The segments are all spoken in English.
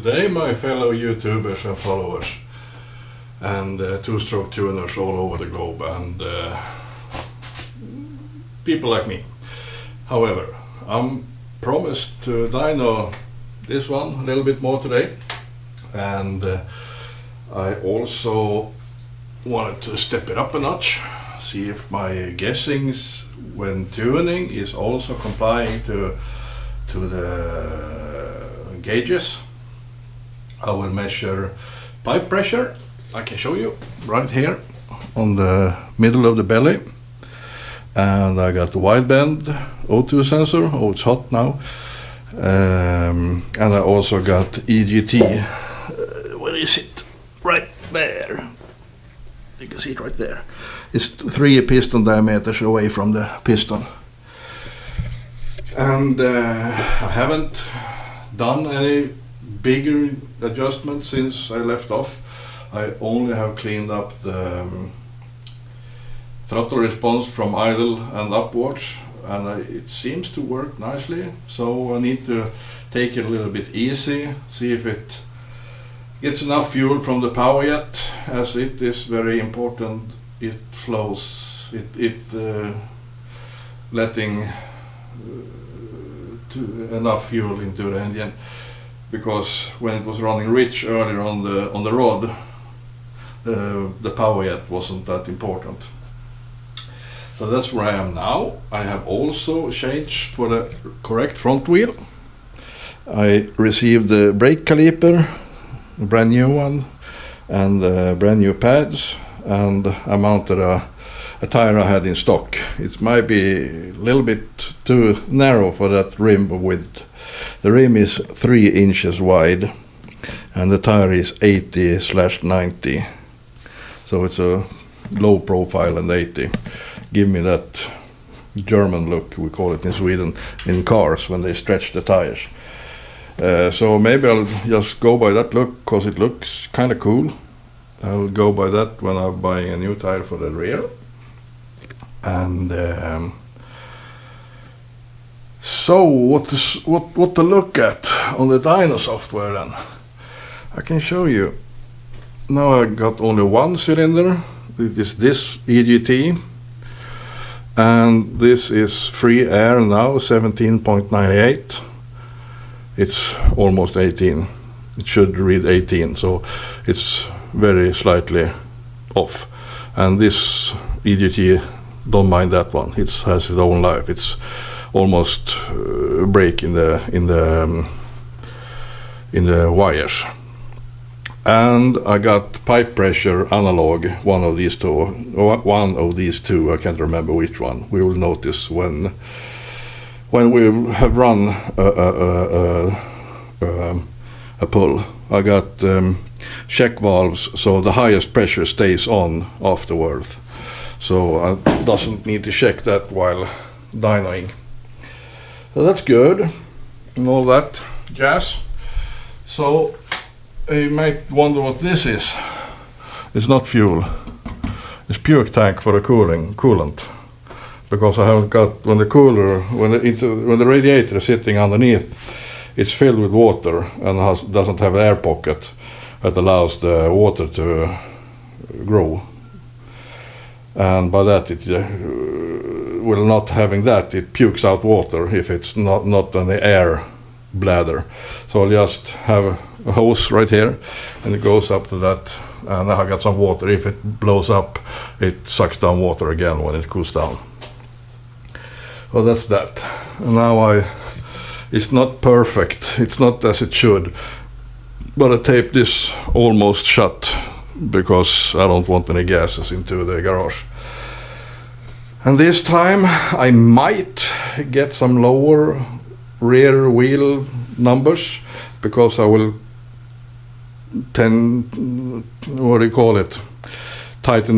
Today, my fellow YouTubers and followers and two-stroke tuners all over the globe and people like me. However, I'm promised to dyno this one a little bit more today, and I also wanted to step it up a notch, see if my guessings when tuning is also complying to the gauges. I will measure pipe pressure. I can show you right here on the middle of the belly, and I got the wideband O2 sensor. Oh, it's hot now. And I also got EGT. Where is it? Right there. You can see it right there. It's 3 piston diameters away from the piston. And I haven't done any bigger adjustments since I left off. I only have cleaned up the throttle response from idle and upwards, and it seems to work nicely. So I need to take it a little bit easy, see if it gets enough fuel from the power jet, as it is very important it flows, letting enough fuel into the engine, because when it was running rich earlier on the rod, the power jet wasn't that important. So that's where I am now. I have also changed for the correct front wheel. I received the brake caliper, a brand new one, and brand new pads, and I mounted a tire I had in stock. It might be a little bit too narrow for that rim width. The rim is 3 inches wide and the tire is 80/90. So it's a low profile and 80. Give me that German look, we call it in Sweden, in cars when they stretch the tires. So maybe I'll just go by that look because it looks kind of cool. I'll go by that when I'm buying a new tire for the rear. And so what to look at on the dyno software then? I can show you. Now I got only one cylinder. It is this EGT, and this is free air now, 17.98. It's almost 18. It should read 18, so it's very slightly off. And this EGT, don't mind that one. It has its own life. It's almost break in the wires. And I got pipe pressure analog, one of these two. I can't remember which one. We will notice when we have run a pull. I got check valves, so the highest pressure stays on afterwards. So I doesn't need to check that while dynoing. So that's good, and all that jazz. So you might wonder what this is. It's not fuel. It's puke tank for the coolant. Because I have got, when the radiator is sitting underneath, it's filled with water and doesn't have an air pocket that allows the water to grow. And by that it will not having that, it pukes out water if it's not an air bladder. So I'll just have a hose right here and it goes up to that, and I got some water. If it blows up, it sucks down water again when it cools down. Well, that's that. And now it's not perfect, it's not as it should, but I taped this almost shut because I don't want any gases into the garage. And this time I might get some lower rear wheel numbers, because I will tighten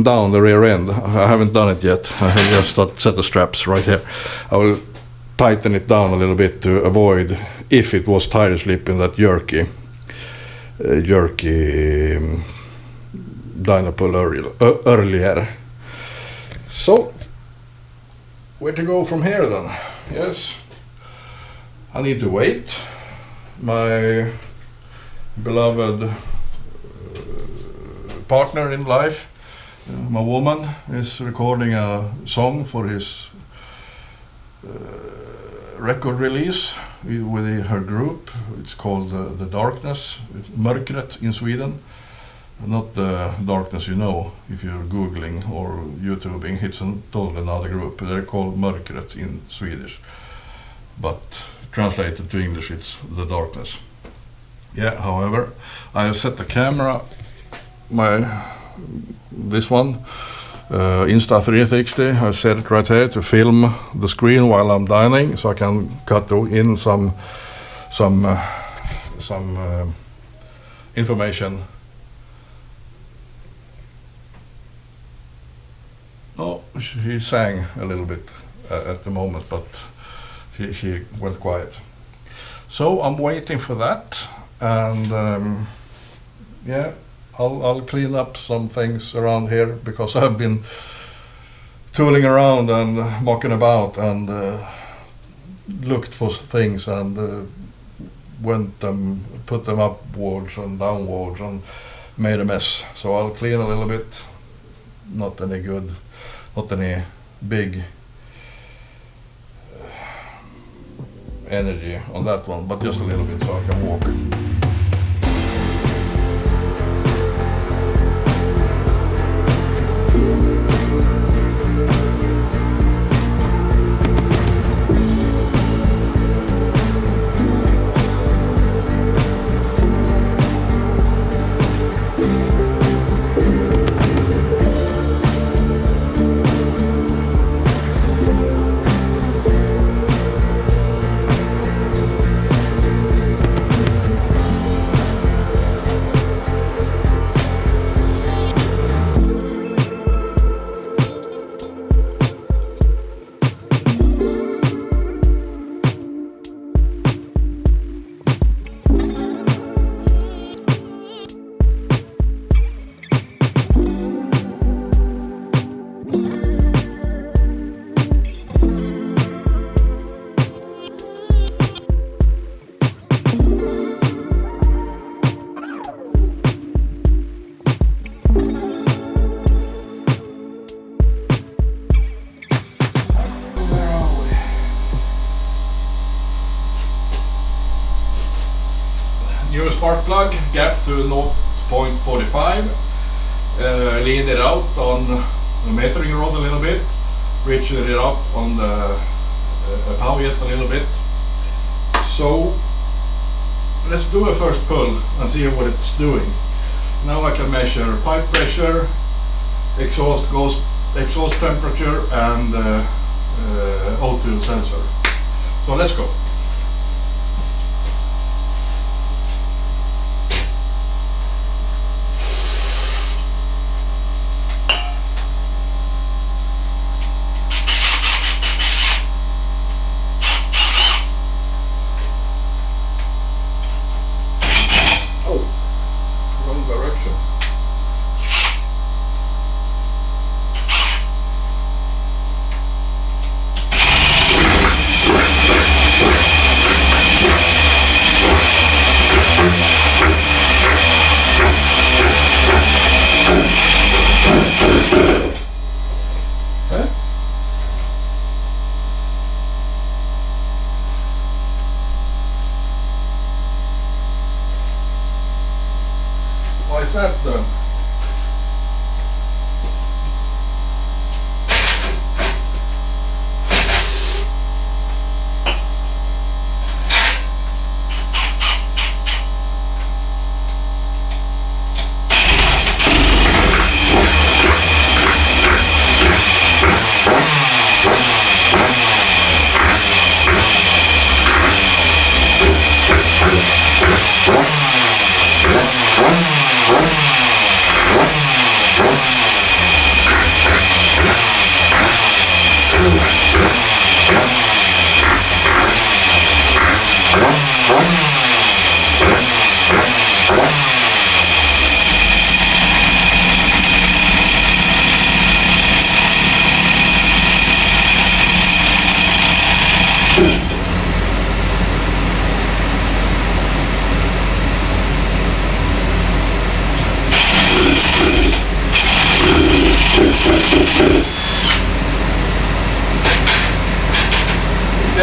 down the rear end. I haven't done it yet. I have just set the straps right here. I will tighten it down a little bit to avoid, if it was tire slip in that jerky dyno pull earlier. So where to go from here then? Yes, I need to wait. My beloved partner in life, my woman, is recording a song for his record release with her group. It's called The Darkness, Mörkret in Sweden. Not the darkness you know if you're googling or YouTubing. It's totally another group. They're called Mörkret in Swedish, but translated to English it's The Darkness. Yeah, however, I have set the camera, this one, Insta360. I've set it right here to film the screen while I'm dining, so I can cut in some information. Oh, she sang a little bit at the moment, but she went quiet. So I'm waiting for that, and yeah, I'll clean up some things around here because I've been tooling around and mucking about and looked for things and put them upwards and downwards and made a mess. So I'll clean a little bit. Not any good. Not any big energy on that one, but just a little bit so I can walk. New spark plug, gap to 0.45, lean it out on the metering rod a little bit, reach it up on the power jet a little bit. So let's do a first pull and see what it's doing. Now I can measure pipe pressure, exhaust temperature and O2 sensor. So let's go. Why is that done?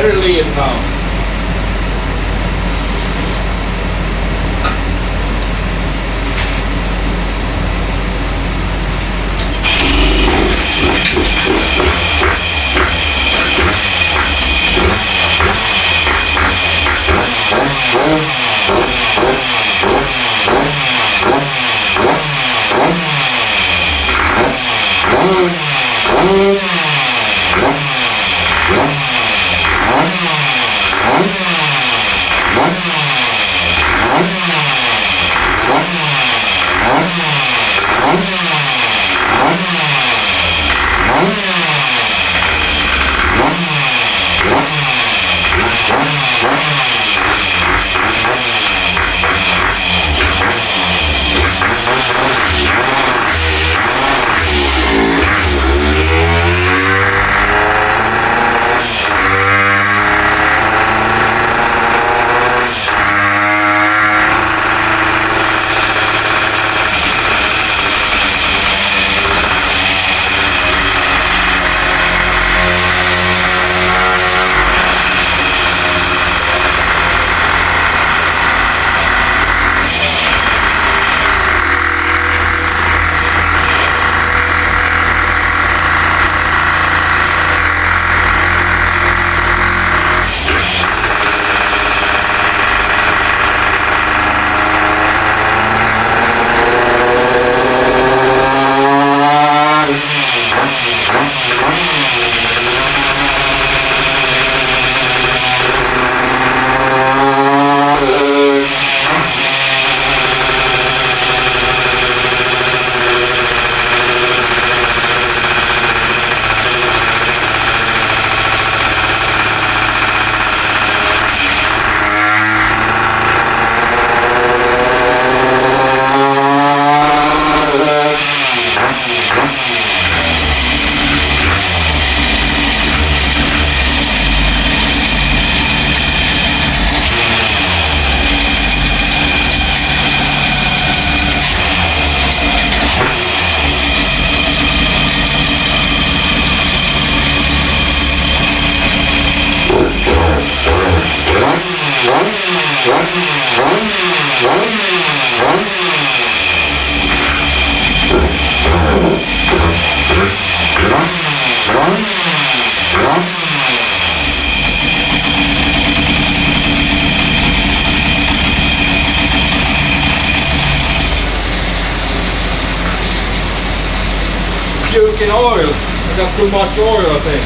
very lean now. Puking oil. I got too much oil, I think.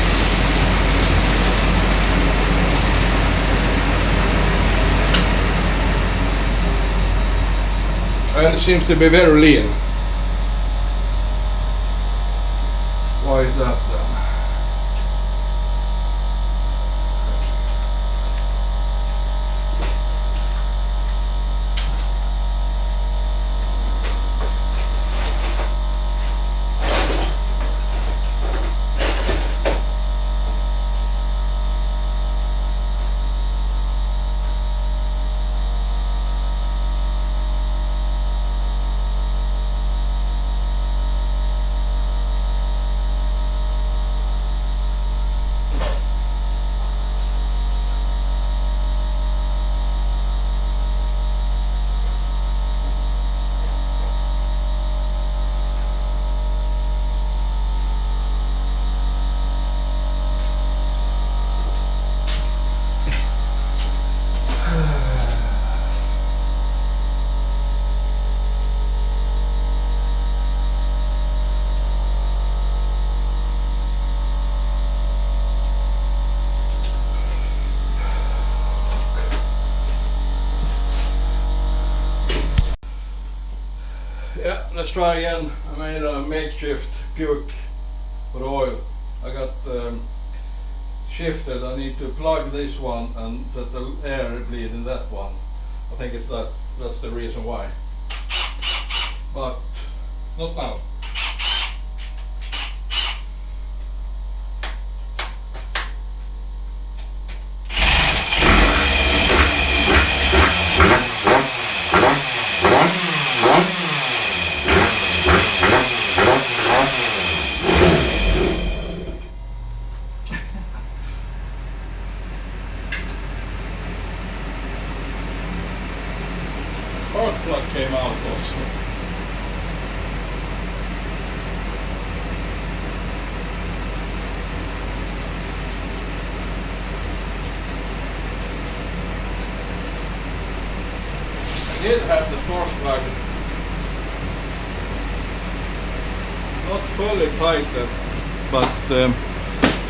And it seems to be very lean. Why is that then? Yeah, let's try again. I made a makeshift puke for the oil. I got shifted. I need to plug this one and let the air bleed in that one. I think it's that's the reason why. But not now. did have the spark plug not fully tightened, but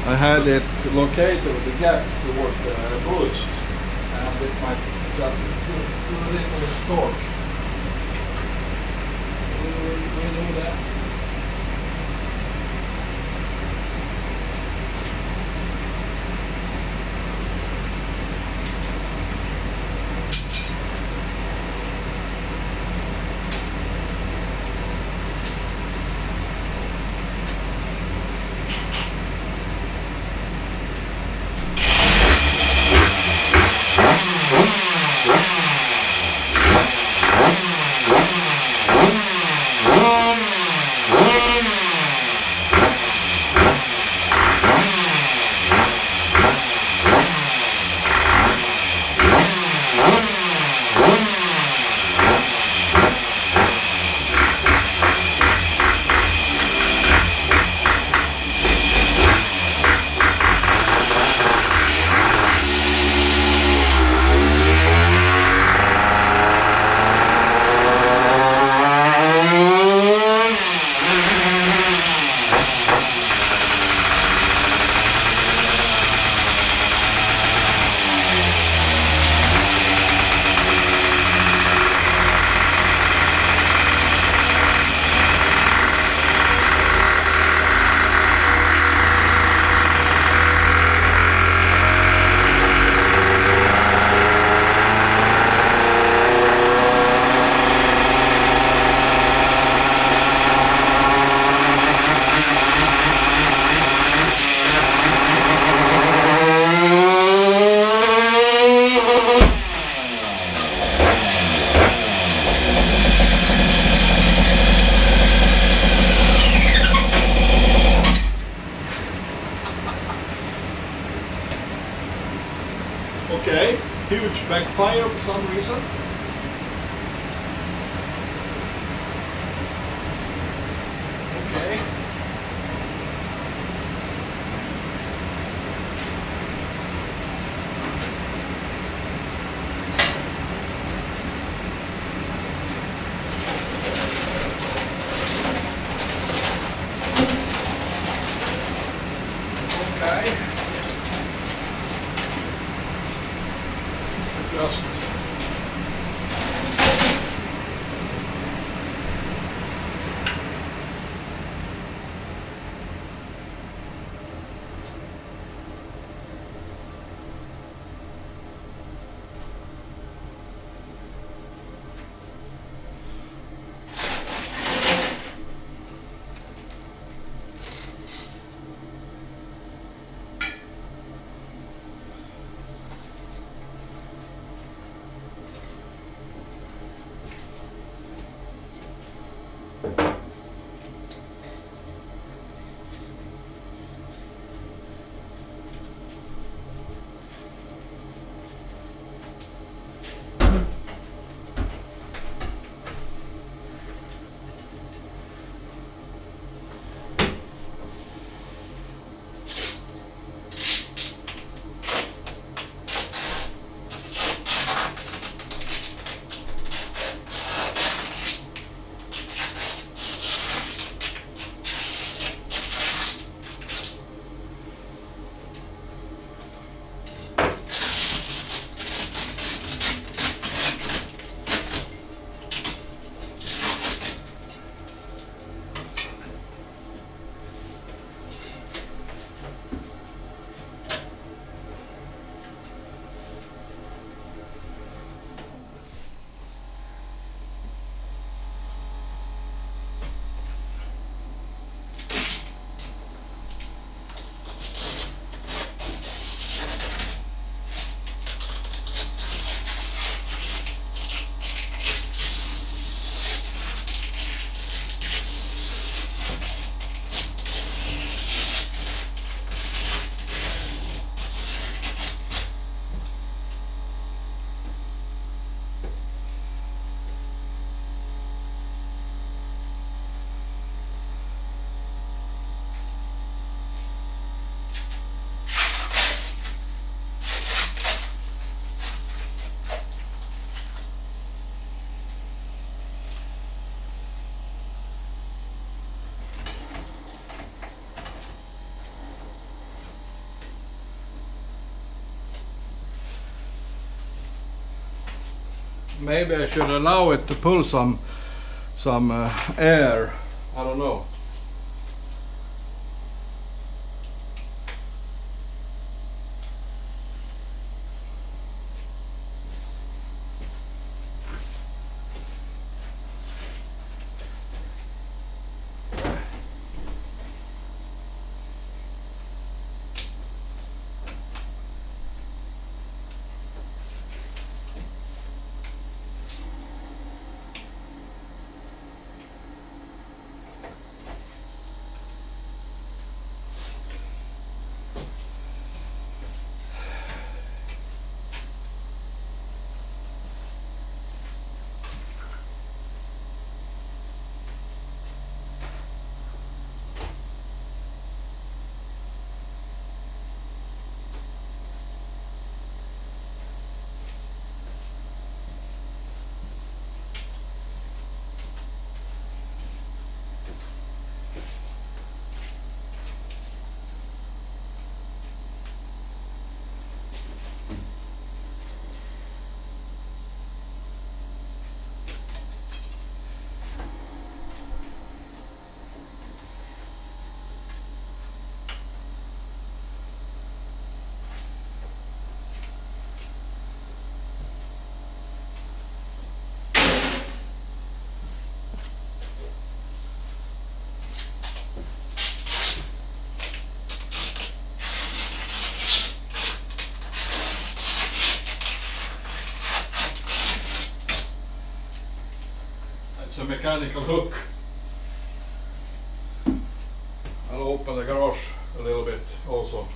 I had it located with the gap towards the boost, and it might just do a little torque. We know that. Okay, huge backfire for some reason. Okay. Okay. Just maybe I should allow it to pull some air. I don't know. It's a mechanical hook. I'll open the garage a little bit also.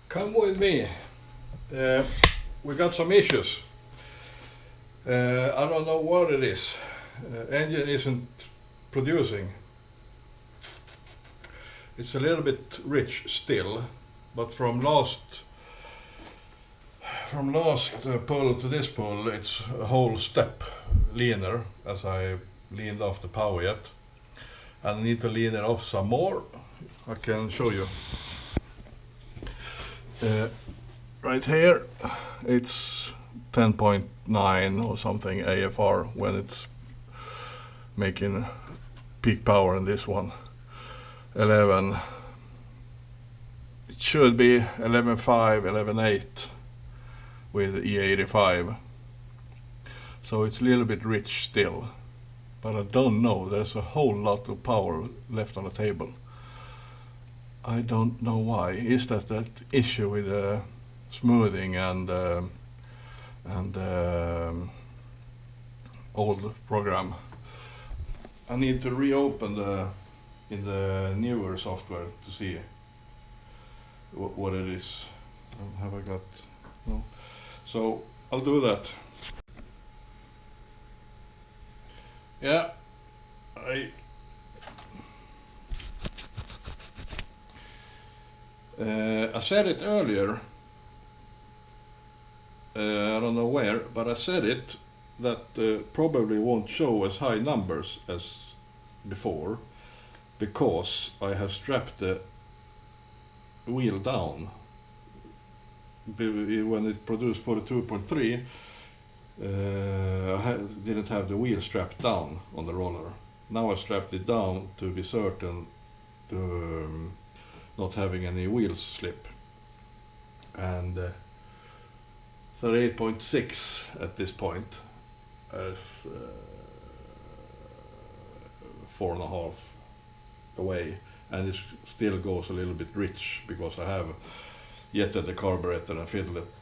Come with me. We got some issues. I don't know what it is. Engine isn't producing. It's a little bit rich still, but from last pull to this pull, it's a whole step leaner as I leaned off the power jet. I need to lean it off some more. I can show you. Right here, it's 10.9 or something AFR when it's making peak power in this one. 11. It should be 11.5, 11.8 with E85. So it's a little bit rich still. But I don't know, there's a whole lot of power left on the table. I don't know why. Is that issue with smoothing and old program? I need to reopen in the newer software to see what it is. Have I got no? So I'll do that. Yeah, I said it earlier. I don't know where, but I said it that probably won't show as high numbers as before because I have strapped the wheel down. When it produced 42.3, I didn't have the wheel strapped down on the roller. Now I strapped it down to be certain to not having any wheels slip. And 38.6 at this point, 4.5 away, and it still goes a little bit rich because I have jetted the carburetor and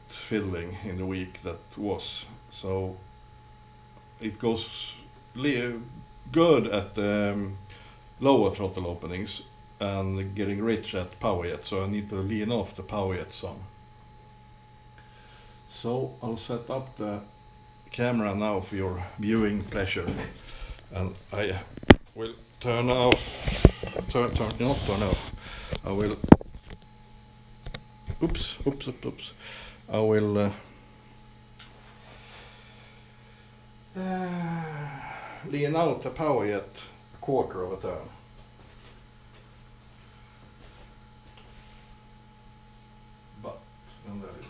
fiddling in the week that was. So it goes good at lower throttle openings and getting rich at power jet, so I need to lean off the power jet some. So I'll set up the camera now for your viewing pleasure, and I will turn off, not turn off, I will, oops, I will lean out the power jet a quarter of a turn. But, and there it is.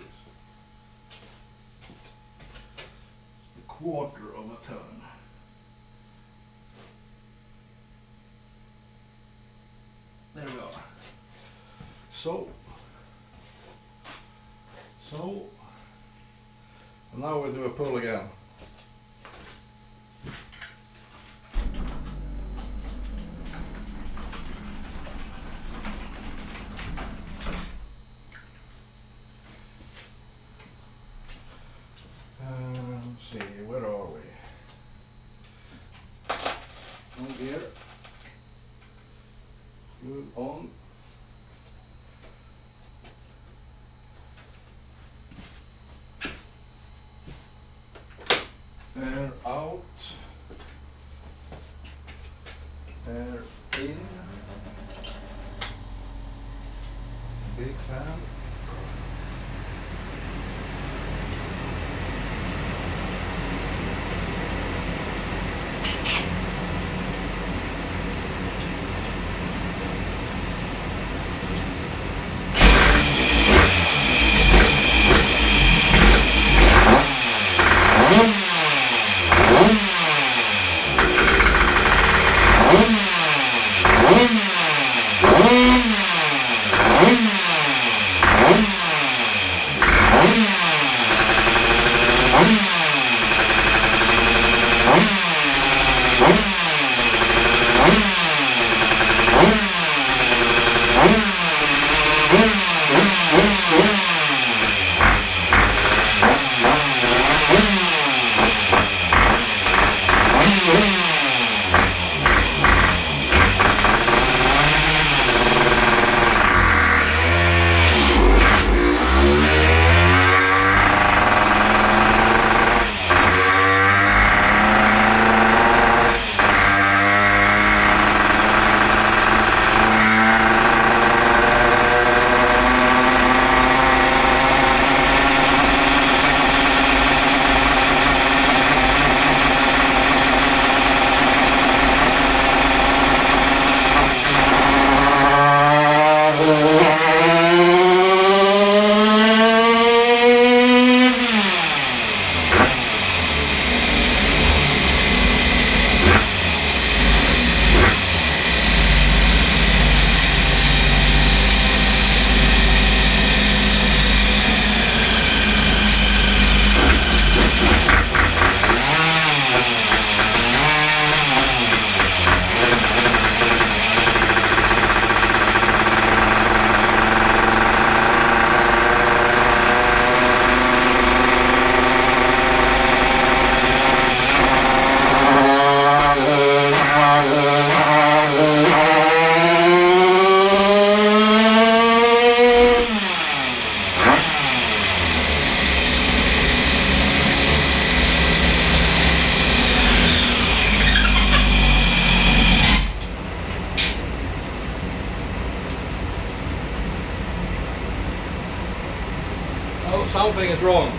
A quarter of a turn. There we are. So now we'll do a pull again. Let's see, where are we? On here. Good on. Air out. Air in. Big fan. something is wrong.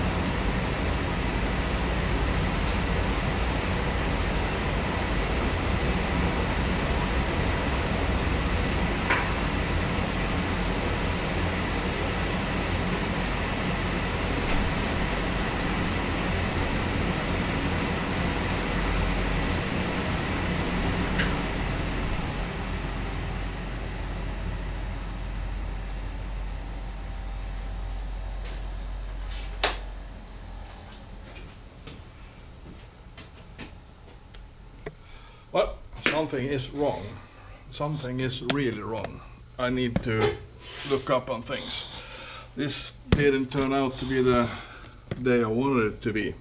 Well, something is wrong. Something is really wrong. I need to look up on things. This didn't turn out to be the day I wanted it to be.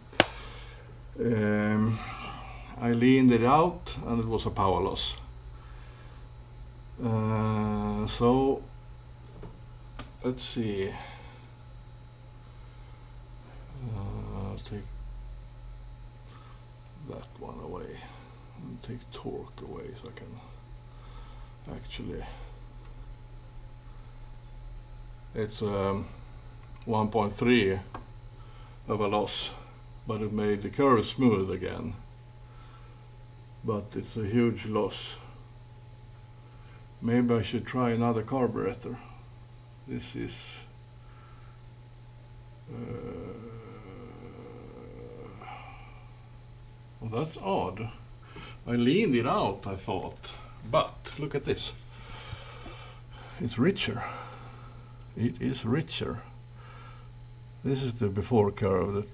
I leaned it out and it was a power loss. So let's see. I'll take that one away and take torque away so I can actually. It's 1.3 of a loss, but it made the curve smooth again. But it's a huge loss. Maybe I should try another carburetor. This is well, that's odd. I leaned it out, I thought, but look at this. It's richer. It is richer. This is the before curve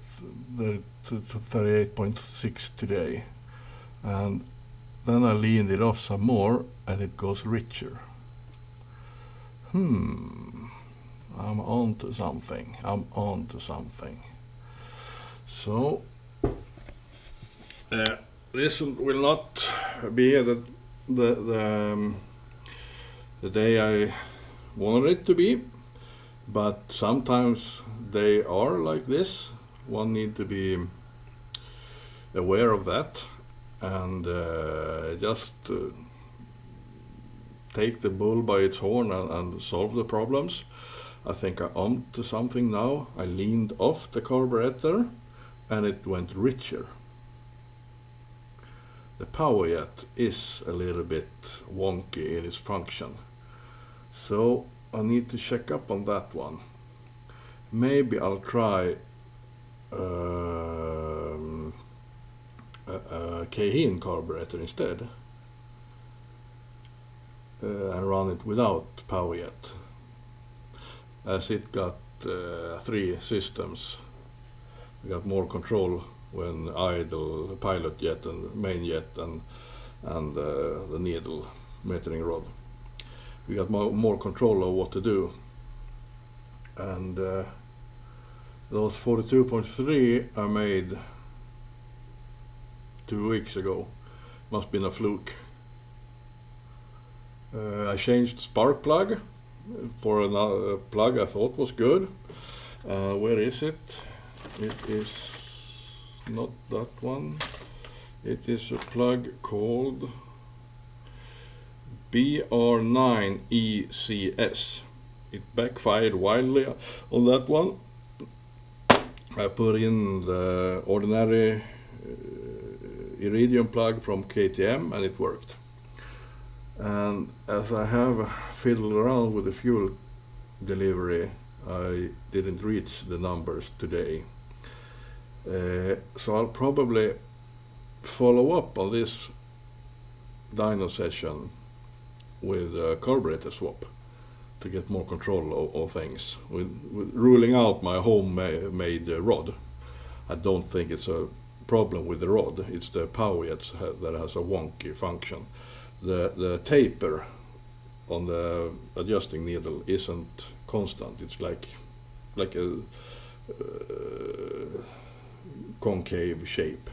that to 38.6 today, and then I leaned it off some more and it goes richer. I'm on to something. I'm on to something. So this will not be the day I wanted it to be, but sometimes they are like this. One need to be aware of that and just take the bull by its horn and solve the problems. I think I'm on to something now. I leaned off the carburetor and it went richer. The power jet is a little bit wonky in its function, so I need to check up on that one. Maybe I'll try a Cayenne carburetor instead and run it without power jet, as it got 3 systems. We got more control when idle, pilot jet and main jet and the needle metering rod. We got more control of what to do. And those 42.3 I made 2 weeks ago. Must been a fluke. I changed spark plug for another plug I thought was good. Where is it? It is not that one. It is a plug called BR9ECS. It backfired wildly on that one. I put in the ordinary iridium plug from KTM and it worked. And as I have fiddled around with the fuel delivery, I didn't reach the numbers today. So I'll probably follow up on this dyno session with a carburetor swap to get more control of things, with ruling out my homemade rod. I don't think it's a problem with the rod, it's the power jet that has a wonky function. The taper on the adjusting needle isn't constant. It's like a concave shape,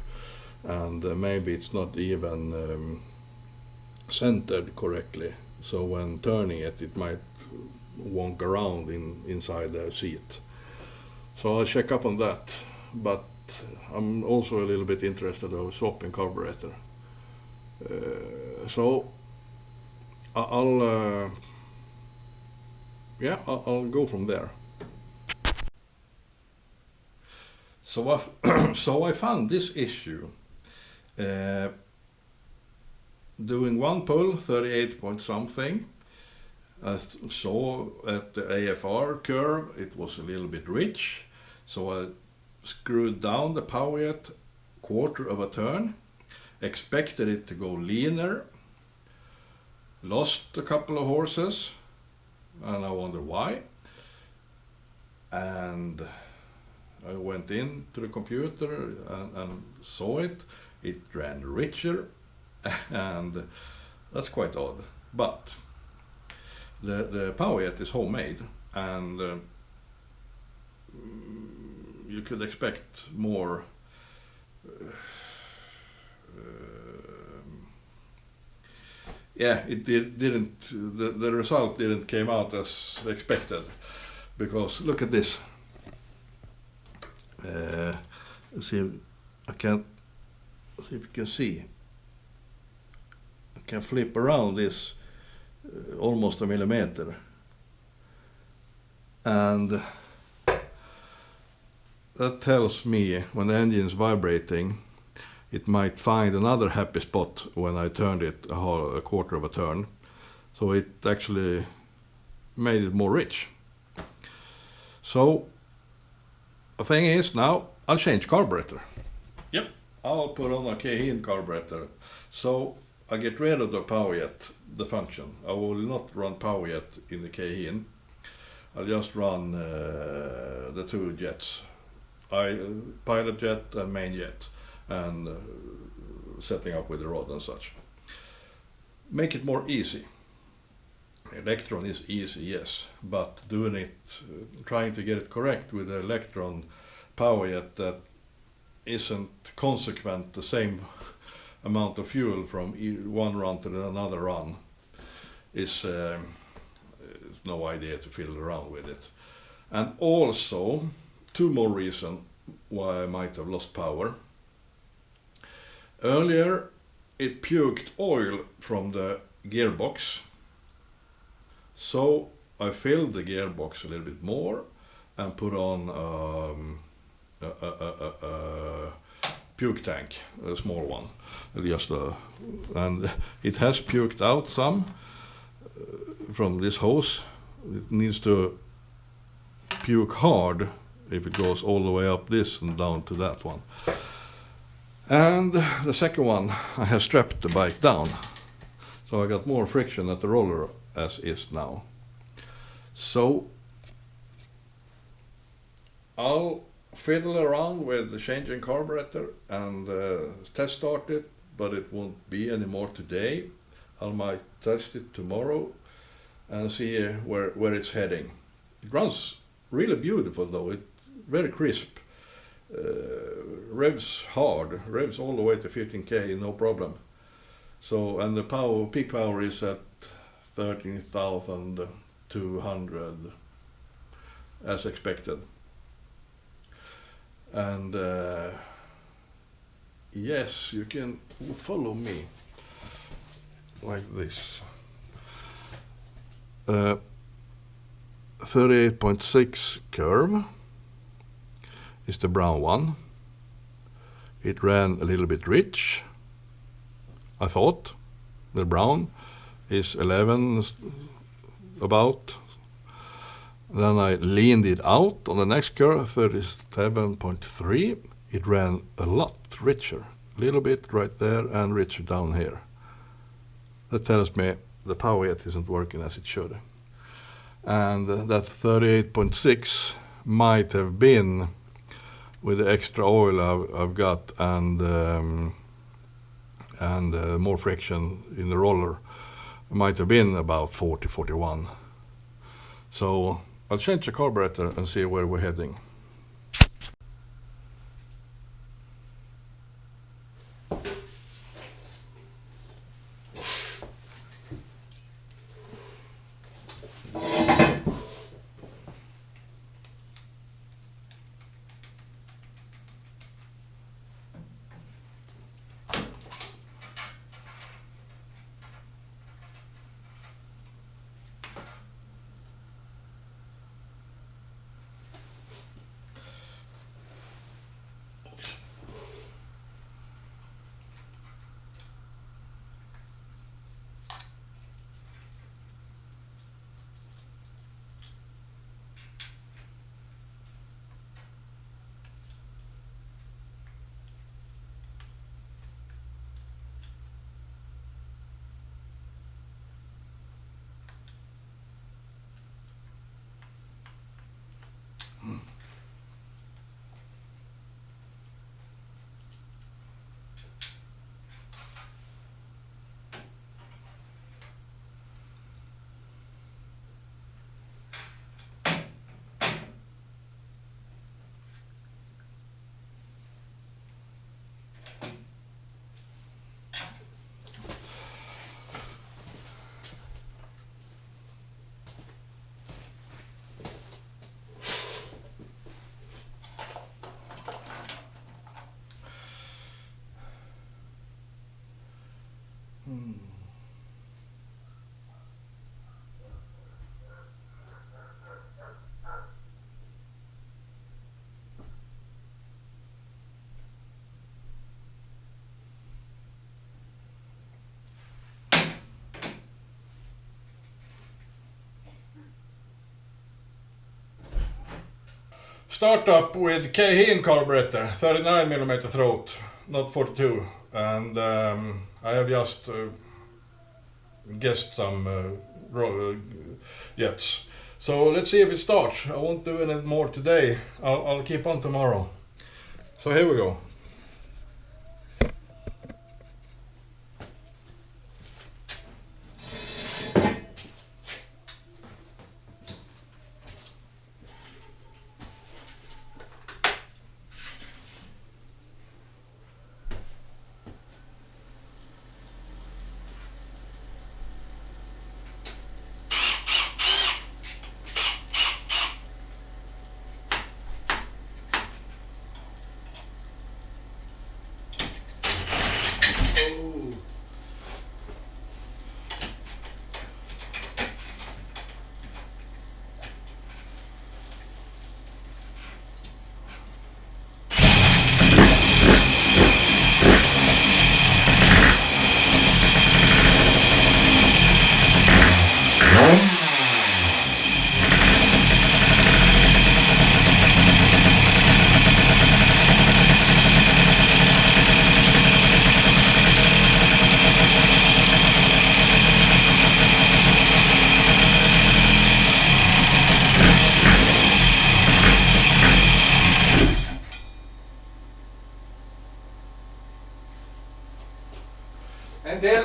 and maybe it's not even centered correctly, so when turning it, it might wonk around inside the seat. So I'll check up on that, but I'm also a little bit interested in swapping carburetor. So I'll go from there. So I found this issue. Doing one pull, 38 point something. I saw at the AFR curve it was a little bit rich, so I screwed down the power jet quarter of a turn, expected it to go leaner, lost a couple of horses, and I wonder why. And I went into the computer and saw it. It ran richer, and that's quite odd. But the power jet is homemade, and you could expect more the result didn't came out as expected, because look at this. See if you can see. I can flip around this almost a millimeter, and that tells me when the engine is vibrating, it might find another happy spot when I turned it a quarter of a turn. So it actually made it more rich. So the thing is, now I'll change carburetor. Yep. I'll put on a carb carburetor. So I get rid of the power jet, the function. I will not run power jet in the carb. I'll just run the two jets, pilot jet and main jet, and setting up with the rod and such. Make it more easy. Electron is easy, yes, but doing it, trying to get it correct with the electron power jet that isn't consequent the same amount of fuel from one run to another run is no idea to fiddle around with it. And also, two more reasons why I might have lost power. Earlier, it puked oil from the gearbox, so I filled the gearbox a little bit more and put on a puke tank, a small one, and it has puked out some from this hose. It needs to puke hard if it goes all the way up this and down to that one. And the second one, I have strapped the bike down, so I got more friction at the roller as is now. So I'll fiddle around with the changing carburetor and test start it, but it won't be anymore today. I might test it tomorrow and see where it's heading. It runs really beautiful though, it's very crisp. Revs hard, revs all the way to 15k, no problem. So, and the peak power is at 13,200 as expected. And yes, you can follow me like this. 38.6 curve is the brown one. It ran a little bit rich, I thought. The brown is 11 about. Then I leaned it out on the next curve, 37.3. It ran a lot richer, a little bit right there and richer down here. That tells me the power jet isn't working as it should. And that 38.6 might have been with the extra oil I've got and more friction in the roller, might have been about 40, 41. So I'll change the carburetor and see where we're heading. Start up with tryin carburetor, 39mm throat, not 42, and I have just guessed some jets. So let's see if it starts. I won't do any more today. I'll keep on tomorrow. So here we go. And then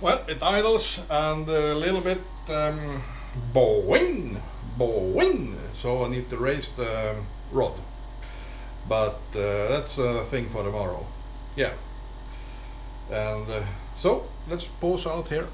well, it idles and a little bit boing, so I need to raise the rod, but that's a thing for tomorrow. Yeah, and so let's pause out here.